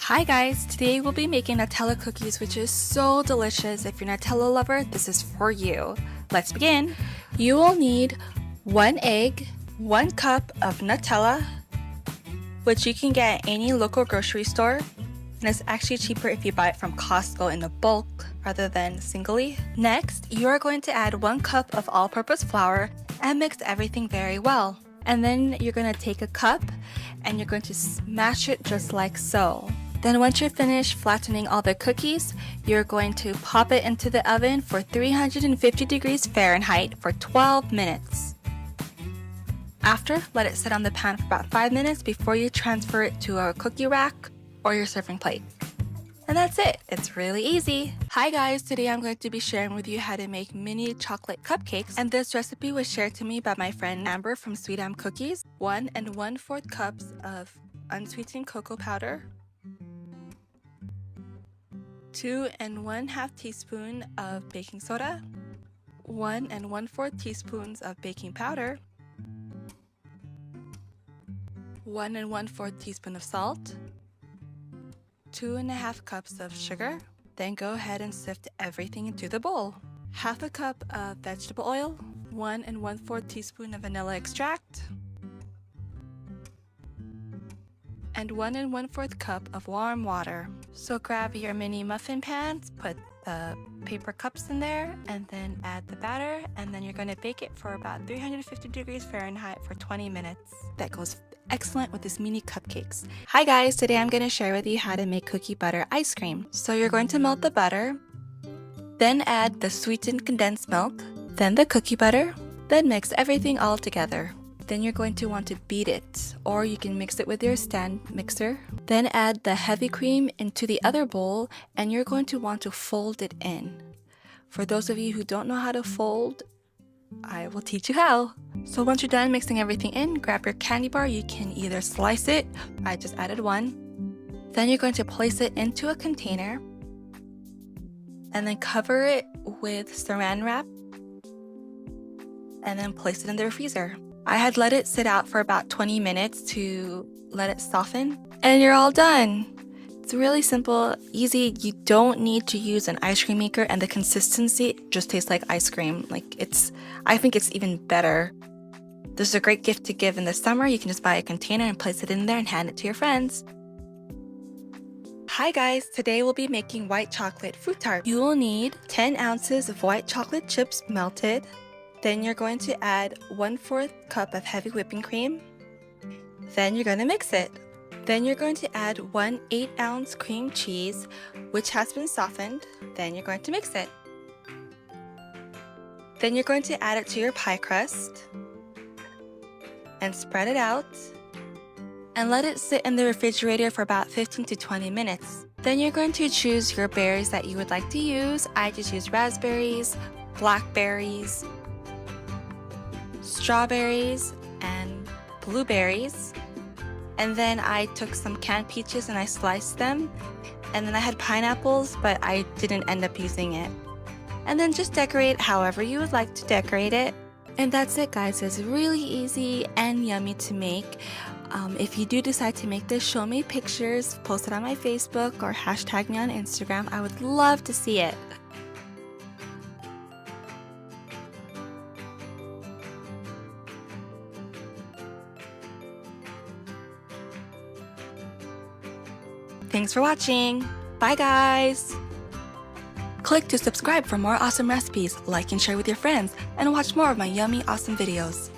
Hi guys, today we'll be making Nutella cookies, which is so delicious. If you're a Nutella lover, this is for you. Let's begin. You will need 1 egg, 1 cup of Nutella, which you can get at any local grocery store, and it's actually cheaper if you buy it from Costco in a bulk rather than singly. Next, you are going to add 1 cup of all-purpose flour and mix everything very well. And then you're going to take a cup and you're going to smash it just like so. Then once you're finished flattening all the cookies, you're going to pop it into the oven for 350 degrees Fahrenheit for 12 minutes. After, let it sit on the pan for about 5 minutes before you transfer it to a cookie rack or your serving plate. And that's it. It's really easy. Hi guys, today I'm going to be sharing with you how to make mini chocolate cupcakes, and this recipe was shared to me by my friend Amber from Sweet Am Cookies. 1 1/4 cups of unsweetened cocoa powder, 2 1/2 teaspoon of baking soda, 1 1/4 teaspoons of baking powder, 1 1/4 teaspoon of salt, 2 1/2 cups of sugar. Then go ahead and sift everything into the bowl. 1/2 cup of vegetable oil, 1 1/4 teaspoon of vanilla extract, and 1 1/4 cup of warm water. So grab your mini muffin pans, put the paper cups in there, and then add the batter, and then you're going to bake it for about 350 degrees Fahrenheit for 20 minutes. That goes excellent with this mini cupcakes. Hi guys, today I'm going to share with you how to make cookie butter ice cream. So you're going to melt the butter, then add the sweetened condensed milk, then the cookie butter, then mix everything all together. Then you're going to want to beat it, or you can mix it with your stand mixer. Then add the heavy cream into the other bowl, and you're going to want to fold it in. For those of you who don't know how to fold, I will teach you how. So once you're done mixing everything in, grab your candy bar. You can either slice it, I just added 1. Then you're going to place it into a container and then cover it with saran wrap and then place it in the freezer. I had let it sit out for about 20 minutes to let it soften, and you're all done. It's really simple, easy. You don't need to use an ice cream maker, and the consistency just tastes like ice cream. I think it's even better. This is a great gift to give in the summer. You can just buy a container and place it in there and hand it to your friends. Hi guys, today we'll be making white chocolate fruit tart. You will need 10 ounces of white chocolate chips melted. Then you're going to add 1/4 cup of heavy whipping cream. Then you're going to mix it. Then you're going to add 1 8-ounce cream cheese, which has been softened. Then you're going to mix it. Then you're going to add it to your pie crust and spread it out and let it sit in the refrigerator for about 15 to 20 minutes. Then you're going to choose your berries that you would like to use. I just use raspberries, blackberries, strawberries, and blueberries. And then I took some canned peaches and I sliced them. And then I had pineapples, but I didn't end up using it. And then just decorate however you would like to decorate it. And that's it guys, it's really easy and yummy to make. If you do decide to make this, show me pictures, post it on my Facebook or hashtag me on Instagram. I would love to see it. Thanks for watching. Bye guys. Click to subscribe for more awesome recipes, like and share with your friends, and watch more of my yummy awesome videos.